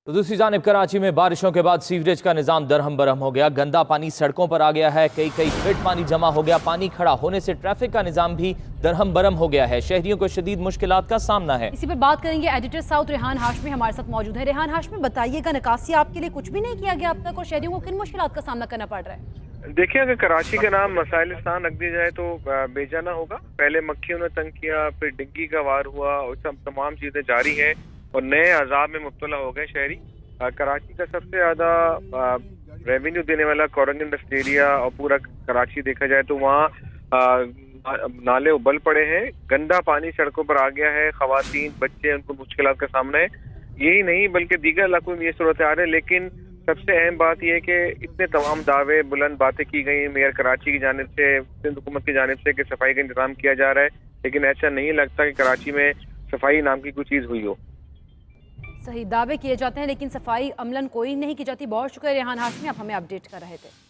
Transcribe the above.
तो दूसरी जानिब कराची में बारिशों के बाद सीवरेज का निजाम दरहम बरहम हो गया। गंदा पानी सड़कों पर आ गया है, कई फीट पानी जमा हो गया। पानी खड़ा होने से ट्रैफिक का निजाम भी दरहम बरहम हो गया है। शहरियों को शदीद मुश्किलात का सामना है। इसी पर बात करेंगे। एडिटर साउथ रेहान हाशमी हमारे साथ मौजूद है। रेहान हाशमी, बताइएगा, निकासी आपके लिए कुछ भी नहीं किया गया अब तक और शहरियों को किन मुश्किलात का सामना करना पड़ रहा है? देखिए, अगर कराची का नाम मसाइलिस्तान रख दिया जाए तो बेजाना होगा। पहले मक्खियों ने तंग किया, फिर डिग्गी का वार हुआ और सब तमाम चीजें जारी हैं और नए अजाब में मुब्तला हो गए शहरी। कराची का सबसे ज्यादा रेवेन्यू देने वाला कोरंग इंडस्ट्री एरिया और पूरा कराची देखा जाए तो वहाँ नाले उबल पड़े हैं, गंदा पानी सड़कों पर आ गया है। खवातीन, बच्चे, उनको मुश्किलात का सामना है। यही नहीं बल्कि दीगर इलाकों में ये सूरत आ रहे हैं। लेकिन सबसे अहम बात यह है कि इतने तमाम दावे बुलंद बातें की गई मेयर कराची की जानिब से, सिंध हुकूमत की जानिब से कि सफाई का इंतजाम किया जा रहा है, लेकिन ऐसा नहीं लगता कि कराची में सफाई नाम की कोई चीज़ हुई हो। सही दावे किए जाते हैं लेकिन सफाई अमलन कोई नहीं की जाती। बहुत शुक्रिया रेहान हाशमी, आप हमें अपडेट कर रहे थे।